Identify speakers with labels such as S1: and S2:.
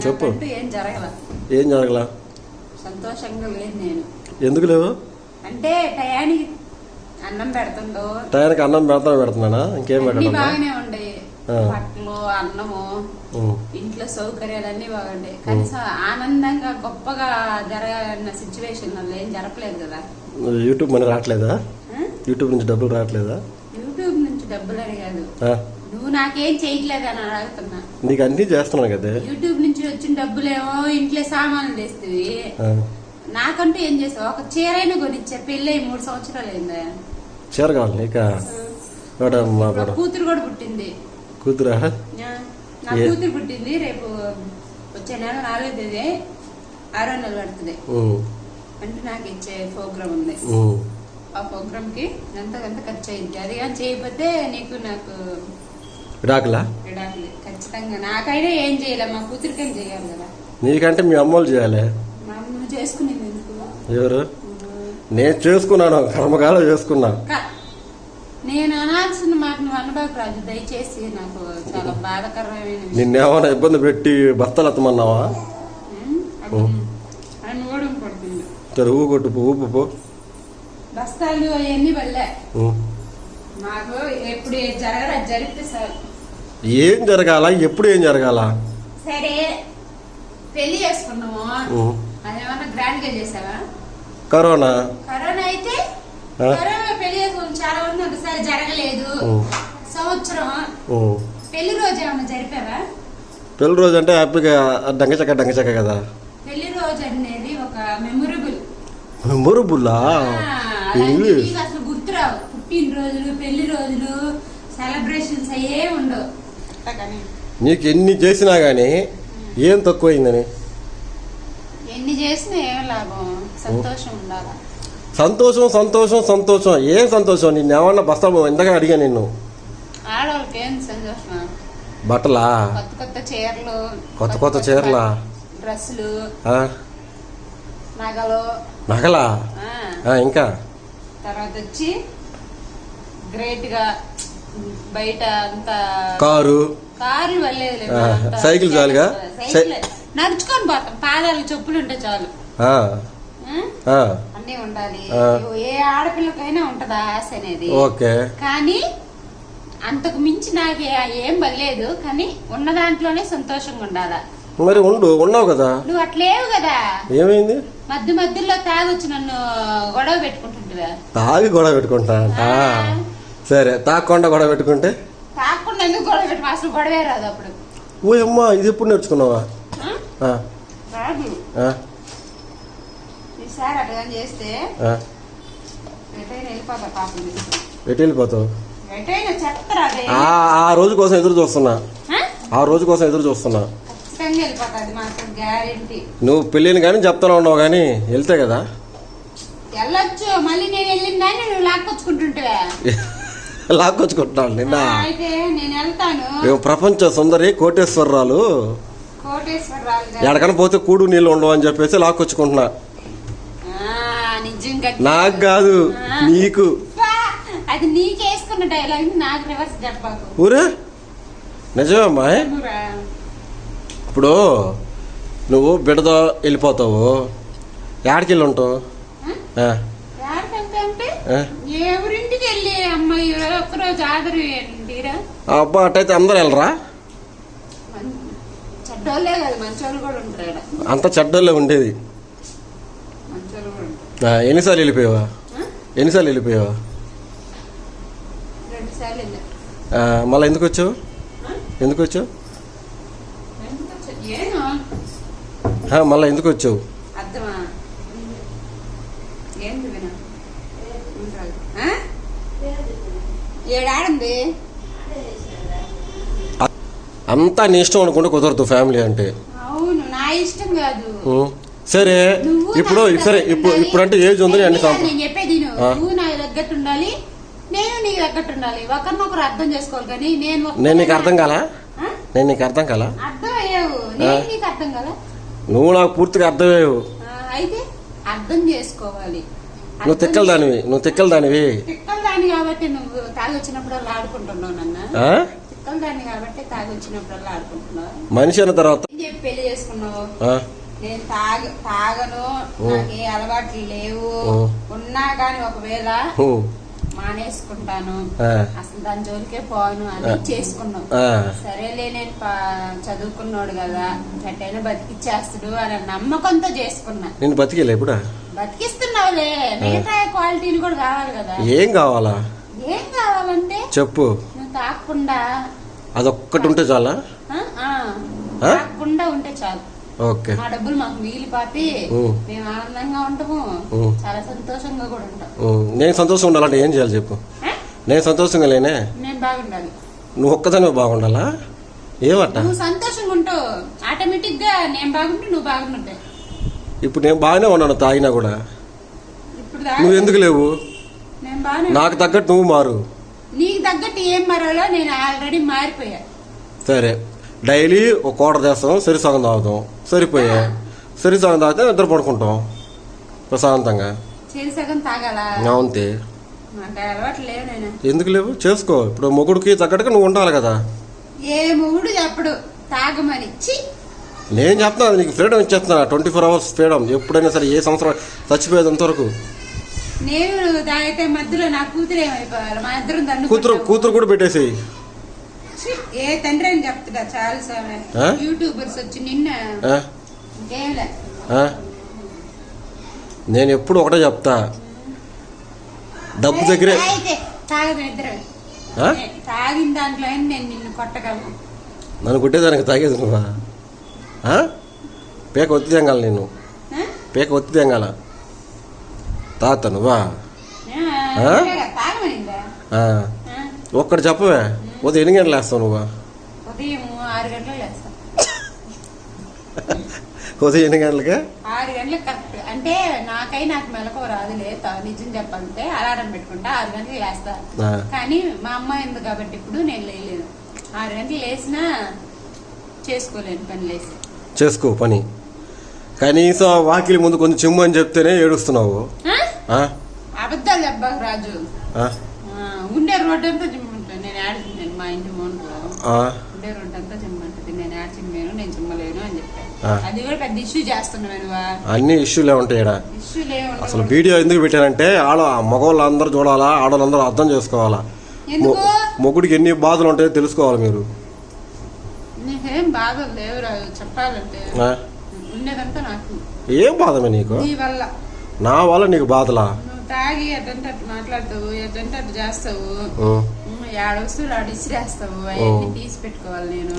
S1: చెప్పు.
S2: ఏం జరగల?
S1: సంతోషంగా లేదు నేను.
S2: ఎందుకు లేవు?
S1: అంటే టయానికి అన్నం పెడుతుండో.
S2: టయానికి అన్నం పెడుతున్నానా? ఇంకేం పెట్టడం?
S1: బాగానే ఉండే, బట్టలు, అన్నము, ఇంట్లో సౌకర్యాలన్నీ బాగుండే. కనీసం ఆనందంగా గొప్పగా జరగాలన్న సిచ్యువేషన్ ఏం జరగలేదు కదా.
S2: యూట్యూబ్ మనీ రావట్లేదా? యూట్యూబ్ నుంచి డబ్బులు రావట్లేదా?
S1: యూట్యూబ్ నుంచి డబ్బులు అని కాదు, నువ్వు నాకేం చేయట్లేదు అని అడుగుతున్నా.
S2: నీకు అన్ని చేస్తున్నాను కదా.
S1: యూట్యూబ్ నుంచి వచ్చిన డబ్బులేమో ఇంట్లో సామాన్లు తెస్తుంది, నాకంటూ ఏం చేస్తావు? ఒక చీరైనా కొనిచ్చా. పెళ్ళి 3 సంవత్సరాలు అయిందా?
S2: చీర కావాలి నీకా?
S1: కూతురు కూడా పుట్టింది.
S2: కూతురా?
S1: నా కూతురు పుట్టింది. రేపు వచ్చే నెల 4వ తేదీ 6వ నెల పడుతుంది. అంటే నాకు ఇచ్చే ప్రోగ్రామ్ ఉంది. ఆ ప్రోగ్రామ్ కి ఎంత ఖర్చు అయింది. అది కానీ చేయకపోతే నీకు నాకు
S2: విడాకులే
S1: ఖచ్చితంగా. నాకైనా ఏం చేయాలి, మా కూతురికైనా చేయాలి కదా.
S2: నీకంటే మీ అమ్మోళ్ళు చేయాలి.
S1: మా అమ్మ చేసుకునేది ఎందుకు?
S2: ఎవరు? నేను చేసుకున్నాను, కర్మకాలం చేసుకున్నా.
S1: నేను అనాల్సిన మాట నువ్వు అనబాకు రాజు, దయచేసి. నాకు చాలా బాధాకరమైన.
S2: నిన్నేమన్నా ఇబ్బంది పెట్టి బస్తలు ఎత్తమన్నావా?
S1: అని ఓడం పడుతుంది.
S2: ఊపు కొట్టు, ఊపు పో.
S1: బస్తాలు అవన్నీ వల్లే మాకు ఎప్పుడు జరగదు. అది జరిగితే సార్
S2: ఏం జరగాల? ఎప్పుడు ఏం జరగాల?
S1: సరే పెళ్లి చేసుకున్నాము, అదేమన్నా గ్రాండ్ గా చేసావా?
S2: కరోనా
S1: అయితే కరోనా పెళ్లి చేసుకుని చాలా మంది ఒకసారి జరగలేదు. సంవత్సరం పెళ్లి రోజు ఏమన్నా జరిపావా?
S2: పెళ్లి రోజు అంటే హ్యాపీగా డంగచక్క కదా.
S1: పెళ్లి రోజు అనేది ఒక మెమొరబుల్.
S2: మెమొరబుల్లా?
S1: అసలు గుర్తురావు. పుట్టినరోజులు, పెళ్లి రోజులు, సెలబ్రేషన్స్ అయ్యే ఉండవు.
S2: నీకు ఎన్ని చేసినా గానీ ఏం తక్కువైందని?
S1: ఎన్ని చేసినా ఏం లాభం? సంతోషం ఉండాలా.
S2: సంతోషం సంతోషం సంతోషం. ఏం సంతోషం? నిన్నేమన్నా బస్తాలు ఎంతగా అడిగా నిన్ను.
S1: ఆడవాళ్ళకి ఏం సంతోషం?
S2: బట్టలా?
S1: కొత్త చీరలు,
S2: కొత్త చీరలా,
S1: డ్రెస్సులు,
S2: నగలా, ఇంకా
S1: తర్వాత వచ్చి గ్రేట్ గా బయట అంతా
S2: కార్లు
S1: వెళ్ళలేదు.
S2: సైకిల్ చాలుగా,
S1: నడుచుకొని పోతాం. పాదాలు చెప్పులు ఉంటే చాలు. అన్నీ ఉండాలి. ఏ ఆడపిల్లకైనా ఉంటది ఆశ అనేది. కానీ అంతకు మించి నాకు ఏం బలేదు. కానీ ఉన్న దాంట్లోనే సంతోషంగా ఉండాలా.
S2: మరి ఉన్నావు కదా.
S1: నువ్వు అట్లేవు కదా.
S2: ఏమైంది?
S1: మధ్యలో తాగొచ్చి నన్ను గొడవ పెట్టుకుంటుంటా.
S2: తాగి గొడవ పెట్టుకుంటా? సరే, తాగకుండా గొడవ పెట్టుకుంటే?
S1: తాగకుండా ఎందుకు గొడవ పెట్టు? అసలు గొడవే రాదు అప్పుడు.
S2: ఓ అమ్మా, ఇది ఎప్పుడు నేర్చుకున్నావా?
S1: రాదు. ఈసారి అట్లా చేస్తే వెళ్ళిపోతా. పాపం
S2: ఎటు వెళ్ళిపోతావు?
S1: చెప్తారా?
S2: ఆ రోజు కోసం ఎదురు చూస్తున్నా. నువ్వు పెళ్ళిని కానీ చెప్తాను ఉన్నావు కానీ వెళ్తే కదా
S1: వెళ్ళొచ్చు. మళ్ళీ నేను వెళ్ళిన దాన్ని నువ్వు లాక్కొచ్చుకుంటుంటావా?
S2: లాక్కొచ్చుకుంటున్నాను నిన్న.
S1: అయితే నేను వెళ్తాను.
S2: ప్రపంచ సుందరి కోటేశ్వరరాలు ఎక్కడికైనా పోతే కూడు నీళ్ళు ఉండవు అని చెప్పేసి లాక్కొచ్చుకుంటున్నా. నాకు కాదు, నీకు.
S1: అది నీకేసుకున్న డైలాగ్, నాకు రివర్స్ చెప్పాకు.
S2: ఊరే నిజమమ్మా. ఇప్పుడు నువ్వు బిడ్డతో వెళ్ళిపోతావు, ఎక్కడికి వెళ్ళి ఉంటావు?
S1: ఎవరింటికి వెళ్ళి అమ్మాయి ఒక్కరోజు ఆదరు.
S2: అబ్బా, అట్టయితే అందరు వెళ్ళరా?
S1: చెడ్డోళ్ళే కాదు, మంచోళ్ళు కూడా ఉంటారు.
S2: అంత చెడ్డోళ్ళే ఉండేది. ఎన్నిసార్లు వెళ్ళిపోయావా?
S1: 2 సార్లు
S2: మళ్ళీ ఎందుకు వచ్చావు? మళ్ళీ ఎందుకు వచ్చావు? అంతా నీ ఇష్టం అనుకుంటే కుదరదు ఫ్యామిలీ అంటే.
S1: అవును, నా ఇష్టం కాదు.
S2: సరే ఇప్పుడు అంటే ఏజ్ ఉంది.
S1: నేను చెప్పేది నువ్వు నాకు తగ్గట్టు ఉండాలి, నేను నీకు తగ్గట్టు ఉండాలి. ఒకరినొకరు అర్థం చేసుకోవాలి. కానీ నేను
S2: నీకు అర్థం కాలా?
S1: అర్థం అయ్యావు, నేను నీకు అర్థం కాలా?
S2: నువ్వు నాకు పూర్తిగా అర్థమయ్యావు.
S1: అయితే అర్థం చేసుకోవాలి.
S2: నువ్వు తిక్కల దానివి. తిక్కల దాని
S1: కాబట్టి నువ్వు తాగొచ్చినప్పుడల్లా ఆడుకుంటున్నావు. నన్ను తిక్కల దాన్ని కాబట్టి తాగొచ్చినప్పుడల్లా ఆడుకుంటున్నావు.
S2: మనిషి అన్న తర్వాత
S1: పెళ్లి చేసుకున్నావు.
S2: ఆ?
S1: నేను తాగను, నాకు ఏ అలవాట్లు లేవు. ఉన్నా గాని ఒకవేళ మానేసుకుంటాను, అసలు దాని జోలికే పోను అని చేసుకున్నావు. సరేలే నేను చదువుకున్నాడు కదా, ఎట్టైనా బతికిచ్చేస్తాడు అని నమ్మకంతో చేసుకున్నా.
S2: నేను బతికేలే ఇప్పుడు
S1: బతికిస్తున్నావులే, మిగతా క్వాలిటీలు కూడా కావాలి కదా.
S2: ఏం కావాలా?
S1: ఏం కావాలంటే చెప్పు. నువ్వు తాగకుండా
S2: అదొక్కటి ఉంటే చాలా,
S1: తాగకుండా ఉంటే చాలు.
S2: ఓకే,
S1: మా డబ్బులు మాకు మిగిలిపోతే మేము ఆనందంగా ఉంటాము, చాలా సంతోషంగా కూడా ఉంటాం.
S2: నేను సంతోషంగా ఉండాలంటే ఏం చేయాలి చెప్పు? నేను సంతోషంగా లేనే,
S1: నేను బాగుండాలి.
S2: నువ్వు ఒక్కదానివే బాగుండాలా? ఏమట?
S1: నువ్వు సంతోషంగా ఉంటావు, ఆటోమేటిక్ గా నేను బాగుంటే నువ్వు బాగుంటాయి.
S2: ఇప్పుడు నేను బాగానే ఉన్నాను తాగినా కూడా,
S1: ఇప్పుడు
S2: నువ్వు ఎందుకు లేవు?
S1: నేను బాగానే,
S2: నాకు తగ్గట్టు నువ్వు మారు.
S1: నీకు తగ్గట్టు ఏం మారాలో నేను ఆల్రెడీ మారిపోయా.
S2: సరే, డైలీ ఒక క్వార్టర్ చేస్తాం, సరిసగం తాగుతాం, సరిపోయా. సరిసగం తాగితే నిద్ర పడుకుంటాం ప్రశాంతంగా.
S1: సగం తాగాలా?
S2: అంతే.
S1: అలవాట్లు లేవు. నేను
S2: ఎందుకు లేవు? చేసుకో. ఇప్పుడు మొగుడికి తగ్గట్టుగా నువ్వు ఉండాలి కదా.
S1: ఏ మొగుడు చెప్పడు తాగమని.
S2: నేను చెప్తాను, నీకు ఫ్రీడమ్ ఇచ్చేస్తున్నా, 24 hours ఫ్రీడమ్. ఎప్పుడైనా సరే, ఏ సంవత్సరం చచ్చిపోయేది అంతవరకు.
S1: నేను తాగితే మధ్యలో నా కూతురు ఏమైపోవాలి? మా ఇద్దరం దాన్ని
S2: కూతురు కూడా పెట్టేసేయి.
S1: ఏ తండ్రి అని చెప్తున్నా చాలా సార్. యూట్యూబర్స్ వచ్చి నిన్న
S2: నేను ఎప్పుడు ఒకటే చెప్తా, డబ్బు దగ్గరే
S1: తాగిన తాగిన దాంట్లో నేను నిన్ను కొట్టగలను.
S2: నన్ను కొట్టేదానికి తాగేది నువ్వా? పేక ఒత్తి తెంగాల, నేను పేక ఒత్తి తెంగాల తాత నువ్వా? ఒక్కటి చెప్పవే, ఉదయం ఎన్ని గంటలు వేస్తావు నువ్వు?
S1: ఉదయం 6 గంటలకు లేస్తా.
S2: ఉదయం ఎన్ని గంటలకి?
S1: 6 గంటలకు కరెక్ట్. అంటే నాకు మెలకువ రాదులే, నిజం చెప్పాలంటే అలారం పెట్టుకుంటా 6 గంటలకు లేస్తా. కానీ మా అమ్మ ఎందుకు కాబట్టి ఇప్పుడు నేను లేలేదు. 6 గంటలు లేసినా చేసుకోలేను పని. లేసి
S2: చేసుకో పని. కనీసం వాకిలి ముందు కొంచెం చిమ్ము అని చెప్తేనే ఏడుస్తున్నావు.
S1: అబద్ధాలు చెప్పాక రాజు. ఉండే రోడ్డు అంతా చిమ్మంటాను నేను. నేను మా ఇంటి మోనుకో ఉండే రోడ్డు అంతా చిమ్మంటది. నేను యాడ్ చిమ్మాను, నేను చిమ్మలేను అని చెప్పాను. అది కూడా పెద్ద ఇష్యూ చేస్తున్నావు.
S2: అన్ని ఇష్యూలే ఉంటాయి.
S1: ఇష్యూలే
S2: అసలు వీడియో ఎందుకు పెట్టానంటే, మగవాళ్ళు అందరూ చూడాలా, ఆడవాళ్ళందరూ అర్థం చేసుకోవాలా, మొగుడికి ఎన్ని బాధలు ఉంటాయో తెలుసుకోవాలి మీరు.
S1: నీకేం బాధలు లేవు రాజు చెప్పాలంటే. ఉండేదంతా నాకు.
S2: ఏం బాధమే నీకు?
S1: నీ వల్ల.
S2: నా వల్ల నీకు బాధలా?
S1: నువ్వు తాగి ఎటంటే అటు మాట్లాడతావు, ఎటంటే అటు చేస్తావు, 6 వస్తువులు ఆడు ఇసిరేస్తావు. అవన్నీ తీసి పెట్టుకోవాలి నేను.